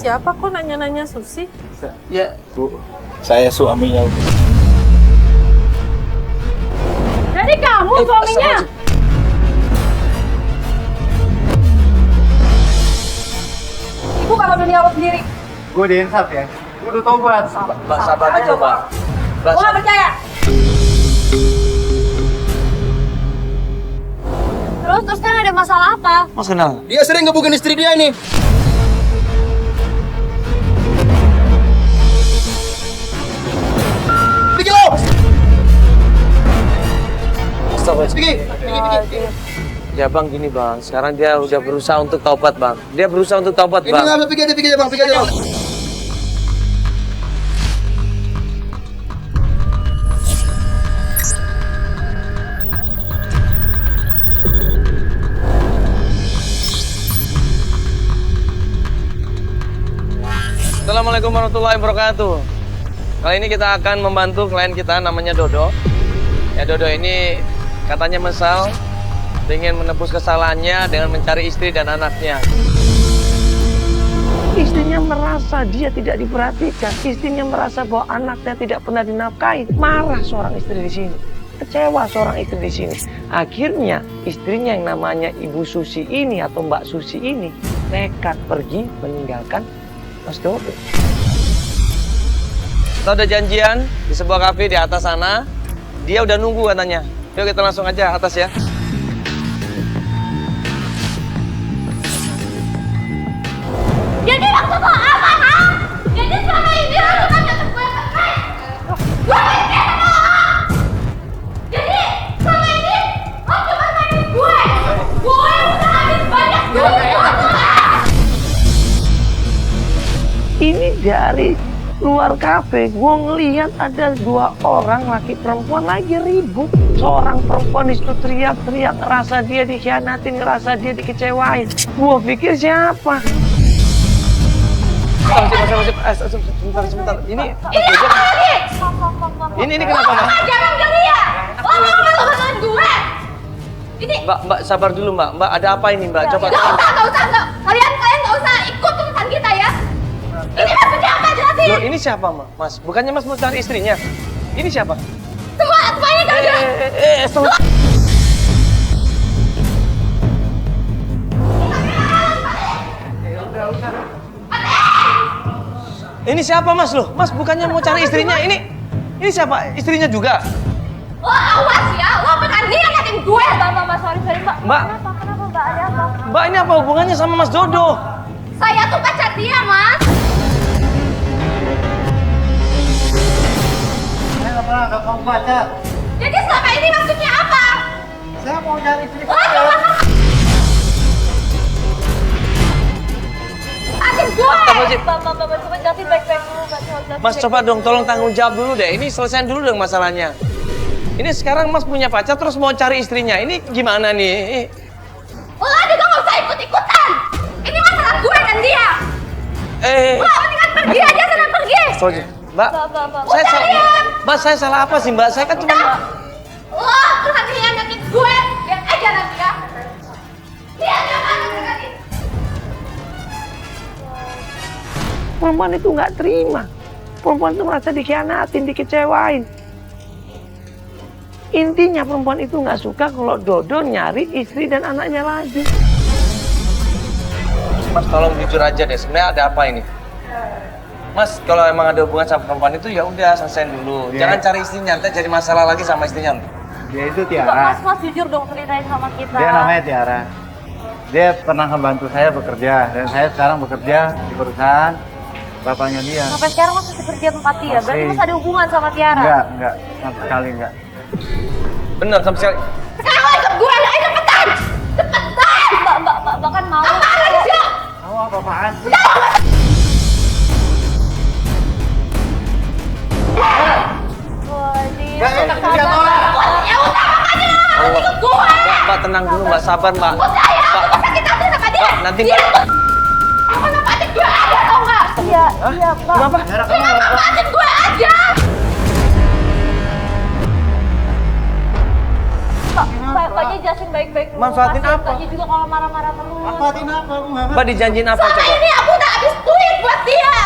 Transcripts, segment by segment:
siapa kok nanya-nanya Susi? Ya, Bu. Saya suaminya. Jadi kamu suaminya? Ibu kalau udah jawab sendiri. Gue diinsaf ya. Gue udah tobat. Mbak sabar dulu, Mbak. Gue gak percaya. Terus kan ada masalah apa? Mas kenal? Dia sering ngebukin istri dia nih. Pergi lo! Pergi. Ya bang, gini bang. Sekarang dia udah berusaha untuk taubat bang. Dia berusaha untuk taubat Ini bang. nggak pergi aja bang, pergi aja bang. Assalamualaikum warahmatullahi wabarakatuh. Kali ini kita akan membantu klien kita namanya Dodo. Ya Dodo ini katanya mesal, ingin menebus kesalahannya dengan mencari istri dan anaknya. Istrinya merasa dia tidak diperhatikan, istrinya merasa bahwa anaknya tidak pernah dinafkahi. Marah seorang istri di sini, kecewa seorang istri di sini. Akhirnya istrinya yang namanya Ibu Susi ini atau Mbak Susi ini nekat pergi meninggalkan Mas Dodo. Kita udah janjian di sebuah kafe di atas sana. Dia udah nunggu katanya. Yuk kita langsung aja atas ya. Jadi maksud lo apa, ha? Jadi selama ini lo bukan jatuh gue terkait. Gue benci sama lo. Jadi selama ini lo cuma mainin gue. Gue udah habis banyak duit buat lo. Ini dari luar kafe, gue ngelihat ada dua orang laki perempuan lagi ribut. Seorang perempuan disitu teriak-teriak, ngerasa dia dikhianatin, ngerasa dia dikecewain. Gue pikir siapa? Sebentar. Ini apa lagi? Ini kenapa, Mbak? Jangan geria. Lo mau bantuin gue? Ini Mbak sabar dulu, Mbak. Mbak ada apa ini, Mbak? Coba. Gak usah. Kalian gak usah ikut urusan kita ya. Ini maksudnya apa jelasin? Loh, ini siapa, Mas? Bukannya Mas mau cari istrinya? Ini siapa? Semuanya gak jelas. Ini siapa, Mas? Loh, Mas bukannya mau cari istrinya? Ini siapa? Istrinya juga? Lo awas ya, lo benar dia ngatain gue. Mbak, sorry mbak. Mbak. Kenapa mbak, ada apa? Mbak, ini apa hubungannya sama Mas Dodo? Saya tuh pacar dia, Mas. Saya nggak pernah nggak mau pacar. Jadi selama ini maksudnya apa? Saya mau cari istri Lo saya. cuma ngatain gue. Mbak, coba jelasin baik-baik dulu, Mbak. Mas coba dong, tolong tanggung jawab dulu deh. Ini selesaiin dulu dong masalahnya. Ini sekarang Mas punya pacar terus mau cari istrinya. Ini gimana nih? Lo juga gak usah ikut-ikutan. Ini masalah gue dan dia. Lo mendingan pergi aja, sana pergi. Sorry, Mbak. Mbak, saya salah apa sih, Mbak? Saya kan cuma... Lo terus akhirnya nyakitin gue. Lihat aja nanti ya. Lihat ya, mana nanti. Perempuan itu nggak terima. Perempuan itu merasa dikhianatin, dikecewain. Intinya perempuan itu nggak suka kalau Dodo nyari istri dan anaknya lagi. Mas tolong jujur aja deh, sebenarnya ada apa ini? Mas, kalau emang ada hubungan sama perempuan itu ya udah selesaiin dulu. Yeah. Jangan cari istrinya, nanti jadi masalah lagi sama istrinya. Dia itu Tiara. Mas jujur dong ceritain sama kita. Dia namanya Tiara. Dia pernah membantu saya bekerja dan saya sekarang bekerja di perusahaan bapaknya dia. Sampai sekarang Mas masih kerja tempat dia. Berarti Masih. Mas ada hubungan sama Tiara? Enggak, sama sekali enggak. Bener, sama sekali. Sekarang lo ikut gue, ayo cepetan! Cepetan! Mbak kan mau. Apaan lagi sih lo? Kamu apa-apaan sih? Gak enak kerja tau. Ya udah makanya lo harus ikut gue! Mbak tenang dulu, Mbak sabar, Mbak. Saya aku sakit hati sama dia! Mbak, nanti Dia Mbak. apa nempatin gue aja tau gak? Iya, Mbak. Kenapa? Tiara, Cuma kamu nempatin gue aja! Mbaknya jelasin baik-baik dulu. Manfaatin apa? Mbaknya juga kalau marah-marah terus. manfaatin apa? Aku nggak Mbak dijanjiin apa Selama coba? ini aku udah habis duit buat dia.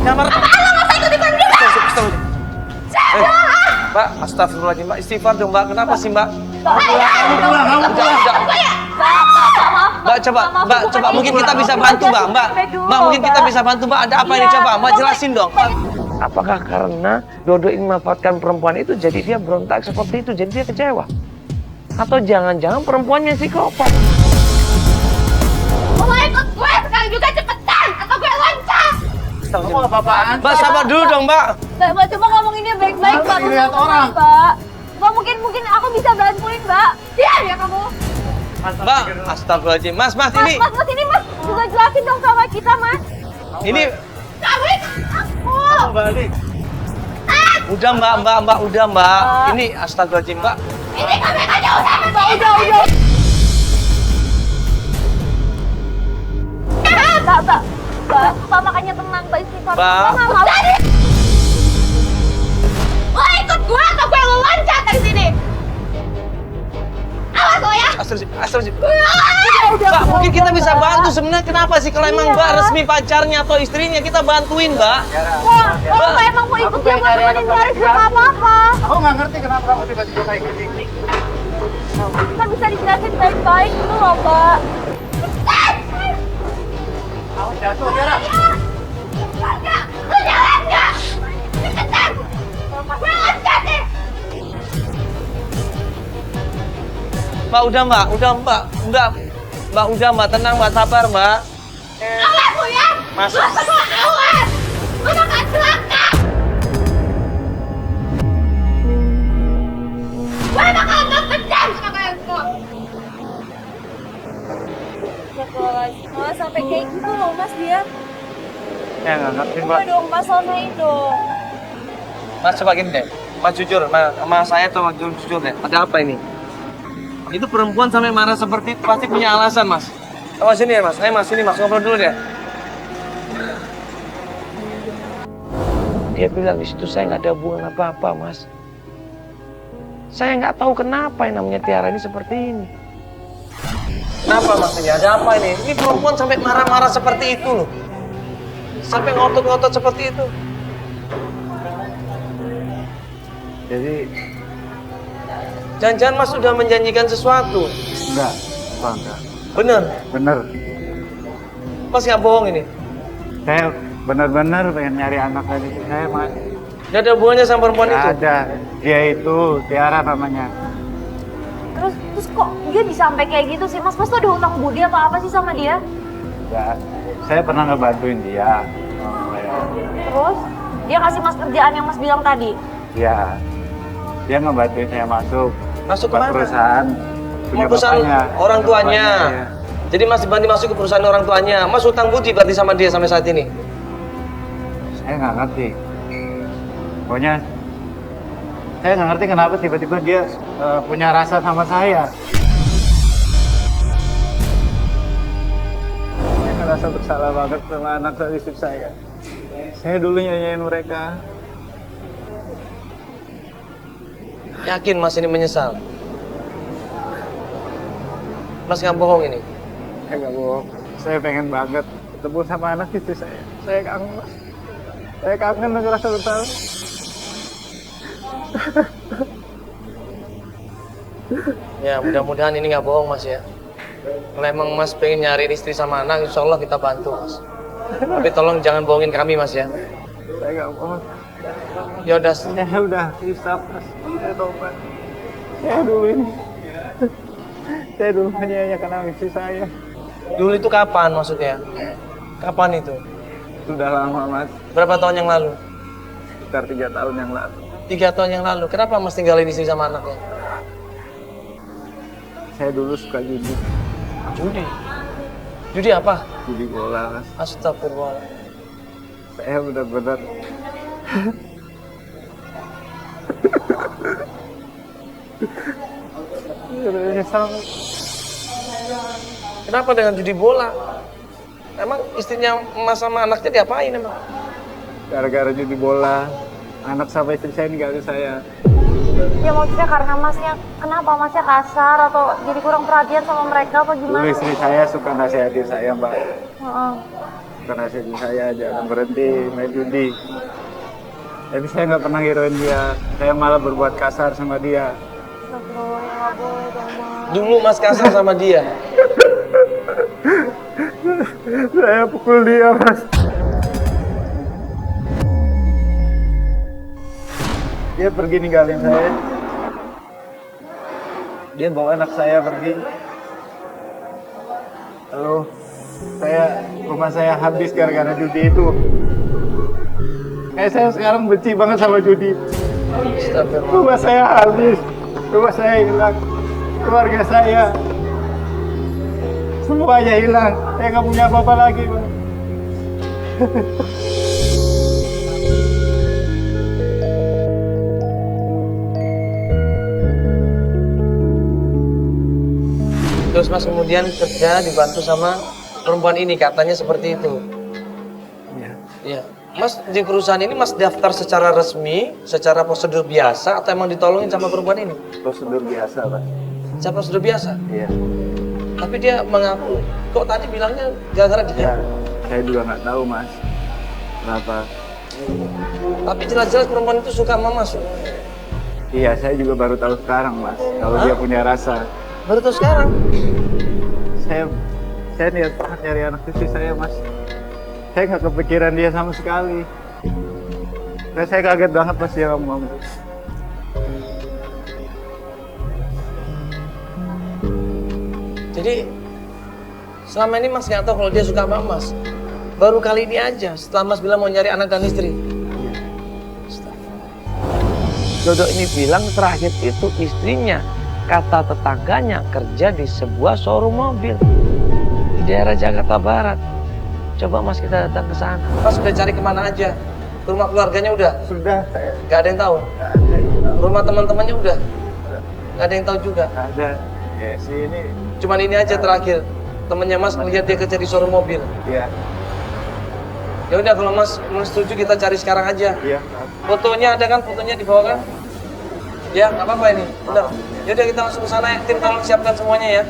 Kamar. Apa lo nggak usah ikut-ikutan dia? Mbak, astagfirullahaladzim, Mbak. Istighfar dong, Mbak. Kenapa sih, Mbak? Mbak, coba. Mungkin kita bisa bantu, Mbak. Mbak, mungkin kita bisa bantu, Mbak. Ada apa ini? Coba, Mbak jelasin dong. Apakah karena Dodo ingin memanfaatkan perempuan itu, jadi dia berontak seperti itu, jadi dia kecewa? Atau jangan-jangan perempuannya psikopat? Mau ikut gue sekarang juga cepetan, atau gue loncat. Kamu apa-apaan? Mbak, sabar dulu dong, Mbak. Mbak, coba ngomonginnya baik-baik, Mbak. Lihat orang. Mbak, mungkin aku bisa bantuin, Mbak. Diam ya kamu. Mbak, astagfirullahaladzim. Mas, ini. Mas, ini Mas juga jelasin dong sama kita, Mas. Ini. Kamu ikut aku. Balik. Udah, Mbak. Udah, Mbak. Ini astagfirullahaladzim, Mbak. Ini kamu aja udah, Mbak. Udah. Mbak, makanya tenang, Mbak. Istighfar. Mbak. Mbak, mau. Lo ikut gue atau gue lo loncat dari sini? Awas lo ya. Astagfirullahaladzim. Udah. Mbak, mungkin kita bisa bantu. Sebenarnya kenapa sih kalau emang Mbak resmi pacarnya atau istrinya, kita bantuin, Mbak. Wah, kalau Mbak emang mau ikut dia buat nemenin Garis, gak apa-apa. Aku nggak ngerti kenapa kamu tiba-tiba kayak gini. Kan bisa dijelasin baik-baik gitu loh, Mbak. Kamu jatuh, Tiara. Lu jalan nggak? Cepetan. Gue loncat nih. Mbak, udah, Mbak. Mbak, udah, Mbak. Tenang, Mbak. Sabar, Mbak. Awas lu ya. Mas. Lu semua awas. Lu bakal celaka. Gue bakal ngepedang sama kalian semua. Malah sampai kayak gitu loh, Mas, dia. Ya nggak ngerti, Mbak. Coba dong, Mas, sonain dong. Mas, coba gini deh. Mas, jujur. Sama saya tuh, Mas, jujur deh. Ada apa ini? Itu perempuan sampai marah seperti itu pasti punya alasan, Mas. Mas, sini ya, Mas. Ayo, Mas. Sini, Mas. Ngobrol dulu deh. Dia bilang di situ saya nggak ada hubungan apa-apa, Mas. Saya nggak tahu kenapa yang namanya Tiara ini seperti ini. Kenapa maksudnya? Ada apa ini? Ini perempuan sampai marah-marah seperti itu loh. Sampai ngotot-ngotot seperti itu. Jadi Jangan-jangan Mas sudah menjanjikan sesuatu. enggak. Bener? Bener. Mas nggak bohong ini? Saya benar-benar pengen nyari anak lagi. Saya Mas. Nggak ada hubungannya sama perempuan itu? Nggak ada. Dia itu Tiara namanya. Terus kok dia bisa sampai kayak gitu sih, Mas? Mas tuh ada hutang budi apa sih sama dia? Enggak. Saya pernah ngebantuin dia. Terus dia kasih Mas kerjaan yang Mas bilang tadi? Iya. Dia ngebantuin saya masuk. Masuk ke kemana? perusahaan. Punya Perusahaan bapaknya. orang Punya tuanya. bapaknya, ya. Jadi Mas dibantu masuk ke perusahaan orang tuanya. Mas hutang budi berarti sama dia sampai saat ini? Saya nggak ngerti. Pokoknya saya nggak ngerti kenapa tiba-tiba dia punya rasa sama saya. Saya ngerasa bersalah banget sama anak dan istri saya. Saya dulu nyanyiin mereka. Yakin Mas ini menyesal? Mas nggak bohong ini? Saya nggak bohong. Saya pengen banget ketemu sama anak istri saya. Saya kangen, Mas. Saya kangen dan ngerasa bersalah. Ya mudah-mudahan ini nggak bohong Mas ya. Kalau emang Mas pengen nyariin istri sama anak, insya Allah kita bantu Mas. Tapi tolong jangan bohongin kami Mas ya. Saya nggak bohong. Ya udah. Saya udah hisap, Mas. Saya tobat. Saya dulu ini. Saya dulu hanya karena istri saya. Dulu itu kapan maksudnya? Kapan itu? Sudah lama, Mas. Berapa tahun yang lalu? Sekitar 3 tahun yang lalu. 3 tahun yang lalu. Kenapa Mas tinggalin istri sama anaknya? Saya dulu suka judi. Judi? Judi apa? Judi bola, Mas. Astagfirullah. Saya benar-benar nyesal. Kenapa dengan judi bola? Emang istrinya Mas sama anaknya diapain emang? Gara-gara judi bola, anak sama istri saya ninggalin saya. Ya maksudnya karena masnya, kenapa masnya kasar atau jadi kurang perhatian sama mereka apa Dulu gimana? istri saya suka nasihatin saya, Mbak. Heeh. Suka nasihatin saya jangan berhenti main judi. Tapi saya nggak pernah hirauin dia. Saya malah berbuat kasar sama dia. Astagfirullah, ya nggak boleh dong mas. Dulu Mas kasar sama dia. Saya pukul dia, Mas. Dia pergi ninggalin saya. Dia bawa anak saya pergi. Lalu rumah saya habis gara-gara judi itu. Kayak saya sekarang benci banget sama judi. Rumah saya habis, rumah saya hilang, keluarga saya semuanya hilang. Saya nggak punya apa-apa lagi, Bang. Terus Mas kemudian kerja dibantu sama perempuan ini, katanya seperti itu. Iya. Iya. Mas di perusahaan ini Mas daftar secara resmi, secara prosedur biasa atau emang ditolongin sama perempuan ini? Prosedur biasa, Pak. Secara prosedur biasa. Iya. Tapi dia mengaku, kok tadi bilangnya gara-gara dia. Ya, saya juga nggak tahu, Mas. Kenapa? Tapi jelas-jelas perempuan itu suka sama Mas. Iya, saya juga baru tahu sekarang, Mas. Kalau dia punya rasa. Baru tahu sekarang. Saya niat banget nyari anak cucu saya, Mas. Saya nggak kepikiran dia sama sekali. Dan saya kaget banget pas dia ngomong. Jadi selama ini Mas nggak tahu kalau dia suka sama Mas. Baru kali ini aja setelah Mas bilang mau nyari anak dan istri. Dodo ini bilang terakhir itu istrinya, kata tetangganya, kerja di sebuah showroom mobil di daerah Jakarta Barat. Coba Mas kita datang ke sana. Mas udah cari kemana aja? Ke rumah keluarganya udah? Sudah, saya Gak ada yang tahu? Rumah teman-temannya udah? Gak ada yang tahu juga? ada. Ya, sih ini. Cuman ini aja terakhir, temennya Mas melihat dia kerja di showroom mobil. Iya, Ya udah kalau Mas setuju kita cari sekarang aja. iya. Fotonya ada kan? Fotonya dibawa kan? Ya, nggak apa-apa ini. Udah. Ya udah kita langsung ke sana ya. Tim tolong siapkan semuanya ya.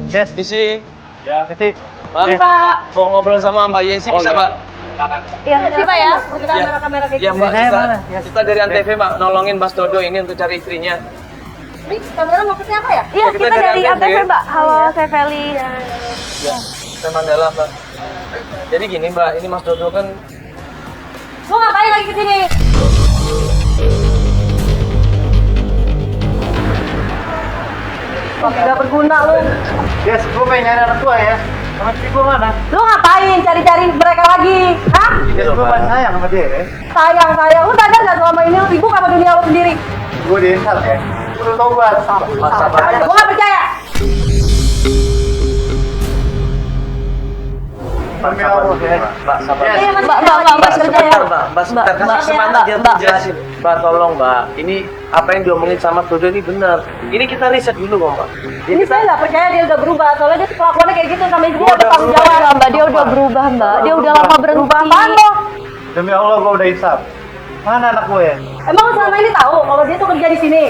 Yes, Isi, ya, sih. Pak. Mau ngobrol sama Mbak Yesi bisa, Pak? Iya, sih Pak ya. Kita Iya. kamera kayak Ya, gini. Mbak. Saya Kita, mana? Ya. kita dari Antv, Mbak, nolongin Mas Dodo ini untuk cari istrinya. Ini kamera maksudnya apa ya? Iya, kita kita dari dari Antv. ATV Mbak. Halo, saya Feli. Ya, saya Mandala, Mbak. Jadi gini, Mbak, ini Mas Dodo kan Lu ngapain lagi kesini? Gak berguna lu. Yes, gue pengen nyari anak tua ya. Sama istri gue mana? Lu ngapain cari-cari mereka lagi? Hah? Yes, gue paling sayang sama dia ya. Sayang. Lu sadar gak selama ini lu sibuk sama dunia lu sendiri? Gue diinstal ya. Gue udah tau gue. sabar. Gua gak percaya. Demi Allah ya. Mbak, sabar. Iya, Mas. Mbak, percaya. Sebentar, Mbak, sebentar. Kasih Mbak, kesempatan dia Mbak. jelasin. Mbak, tolong, Mbak. Ini apa yang diomongin sama Dodo ini benar. Ini kita riset dulu kok, Mbak. Ini saya nggak percaya dia udah berubah. Soalnya dia kelakuannya kayak gitu sama istrinya Gua udah tanggung udah jawab. Enggak, Mbak, dia udah berubah, Mbak. Dia udah lama berhenti. Apaan lo? Demi Allah gue udah hisap. Mana anak gue ya? Emang lu selama ini tahu kalau dia tuh kerja di sini?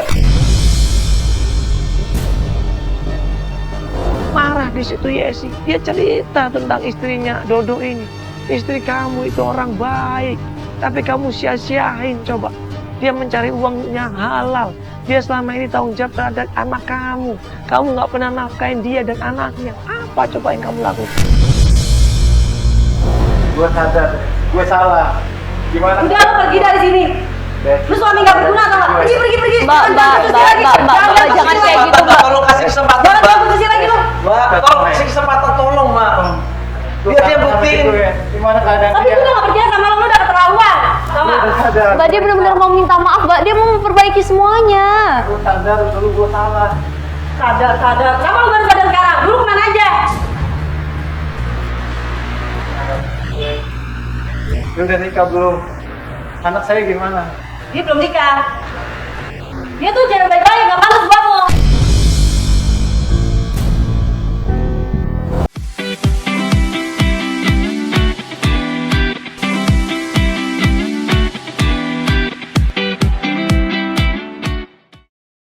Marah di situ Yesi. Dia cerita tentang istrinya Dodo ini. Istri kamu itu orang baik, tapi kamu sia-siain coba. Dia mencari uangnya halal. Dia selama ini tanggung jawab terhadap anak kamu. Kamu nggak pernah nafkain dia dan anaknya. Apa coba yang kamu lakukan? Gue sadar, gue salah. Gimana? Udah lu pergi dari sini. Lu suami nggak berguna tau nggak? Pergi. Mbak, jangan kayak gitu, Mbak. Tolong kasih kesempatan, Jangan Mbak. ganggu sini lagi lu. Mbak, tolong kasih kesempatan, tolong, Mbak. Biar dia buktiin. Gimana keadaan Tapi dia? gue udah nggak percaya sama lu udah keterlaluan. Tau nggak? Gue sadar. Mbak, dia benar-benar mau minta maaf, Mbak. Dia mau memperbaiki semuanya. Gue sadar dulu gue salah. Sadar. Kenapa lu baru sadar sekarang? Dulu kemana aja? Lu udah nikah belum? Anak saya gimana? Dia belum nikah. Dia tuh cewek baik-baik, gak pantas buatmu.